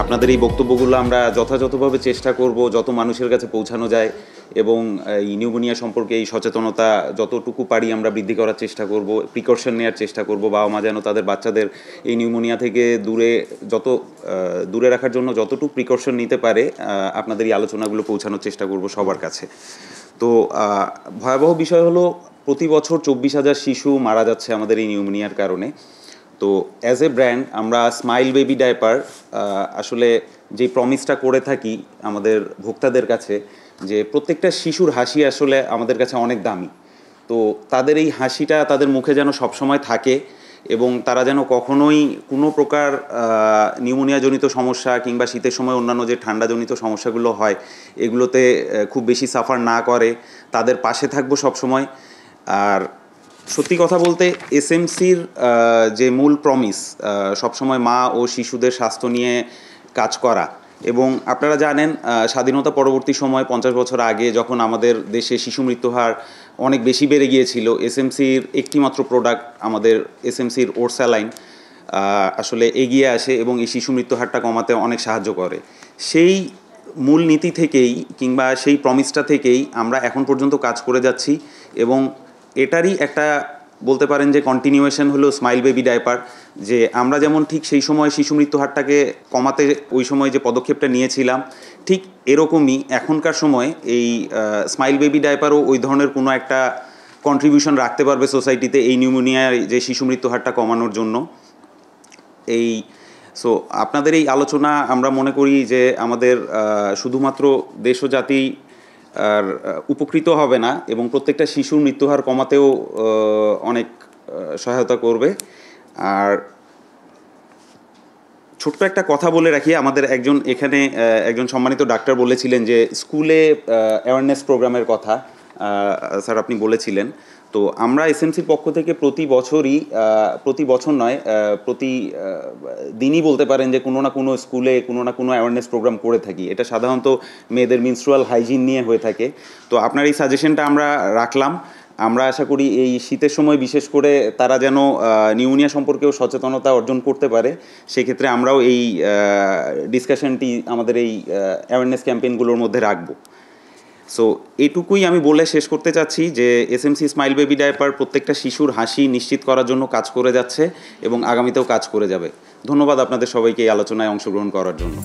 আপনাদের এই বক্তব্যগুলো আমরা যথাযথভাবে চেষ্টা করব যত মানুষের কাছে পৌঁছানো যায়, এবং এই নিউমোনিয়া সম্পর্কে এই সচেতনতা যতটুকু পারি আমরা বৃদ্ধি করার চেষ্টা করব, প্রিকশন নেওয়ার চেষ্টা করব। বাবা মা যেন তাদের বাচ্চাদের এই নিউমোনিয়া থেকে দূরে রাখার জন্য যতটুকু প্রিকশন নিতে পারে আপনাদের এই আলোচনাগুলো পৌঁছানোর চেষ্টা করব সবার কাছে। তো ভয়াবহ বিষয় হলো প্রতি বছর 24,000 শিশু মারা যাচ্ছে আমাদের এই নিউমোনিয়ার কারণে। তো অ্যাজ এ ব্র্যান্ড আমরা স্মাইল বেবি ডায়াপার আসলে যে প্রমিসটা করে থাকি আমাদের ভোক্তাদের কাছে, যে প্রত্যেকটা শিশুর হাসি আসলে আমাদের কাছে অনেক দামি। তো তাদের এই হাসিটা তাদের মুখে যেন সবসময় থাকে, এবং তারা যেন কখনোই কোনো প্রকার নিউমোনিয়াজনিত সমস্যা কিংবা শীতের সময় অন্যান্য যে ঠান্ডাজনিত সমস্যাগুলো হয় এগুলোতে খুব বেশি সাফার না করে, তাদের পাশে থাকবো সবসময়। আর সত্যি কথা বলতে এসএমসির যে মূল প্রমিস সবসময় মা ও শিশুদের স্বাস্থ্য নিয়ে কাজ করা, এবং আপনারা জানেন স্বাধীনতা পরবর্তী সময় 50 বছর আগে যখন আমাদের দেশে শিশু মৃত্যু হার অনেক বেশি বেড়ে গিয়েছিল, এসএমসির একটিমাত্র প্রোডাক্ট আমাদের এসএমসির ওরস্যালাইন আসলে এগিয়ে আসে এবং এই শিশু মৃত্যু হারটা কমাতে অনেক সাহায্য করে। সেই মূল নীতি থেকেই কিংবা সেই প্রমিসটা থেকেই আমরা এখন পর্যন্ত কাজ করে যাচ্ছি, এবং এটারই একটা বলতে পারেন যে কন্টিনিউয়েশন হলো স্মাইল বেবি ডায়াপার। যে আমরা যেমন ঠিক সেই সময় শিশু মৃত্যু হারটাকে কমাতে ওই সময় যে পদক্ষেপটা নিয়েছিলাম, ঠিক এরকমই এখনকার সময় এই স্মাইল বেবি ডায়াপারও ওই ধরনের কোনো একটা কন্ট্রিবিউশন রাখতে পারবে সোসাইটিতে এই নিউমোনিয়ার যে শিশু মৃত্যু হারটা কমানোর জন্য। আপনাদের এই আলোচনা আমরা মনে করি যে আমাদের শুধুমাত্র দেশ ও জাতি আর উপকৃত হবে না, এবং প্রত্যেকটা শিশুর মৃত্যুহার কমাতেও অনেক সহায়তা করবে। আর ছোট্ট একটা কথা বলে রাখি, আমাদের একজন সম্মানিত ডাক্তার বলেছিলেন যে স্কুলে অ্যাওয়ারনেস প্রোগ্রামের কথা স্যার আপনি বলেছিলেন। তো আমরা এসএমসির পক্ষ থেকে প্রতি দিনই বলতে পারেন যে কোনো না কোনো স্কুলে কোনো না কোনো অ্যাওয়ারনেস প্রোগ্রাম করে থাকি। এটা সাধারণত মেয়েদের মেনস্ট্রুয়াল হাইজিন নিয়ে হয়ে থাকে। তো আপনার এই সাজেশনটা আমরা রাখলাম। আমরা আশা করি এই শীতের সময় বিশেষ করে তারা যেন নিউমোনিয়া সম্পর্কেও সচেতনতা অর্জন করতে পারে, সেক্ষেত্রে আমরাও এই ডিসকাশনটি আমাদের এই অ্যাওয়ারনেস ক্যাম্পেইনগুলোর মধ্যে রাখবো। এটুকুই আমি বলে শেষ করতে চাচ্ছি যে এসএমসি স্মাইল বেবি ডায়াপার প্রত্যেকটা শিশুর হাসি নিশ্চিত করার জন্য কাজ করে যাচ্ছে এবং আগামীতেও কাজ করে যাবে। ধন্যবাদ আপনাদের সবাইকে এই আলোচনায় অংশগ্রহণ করার জন্য।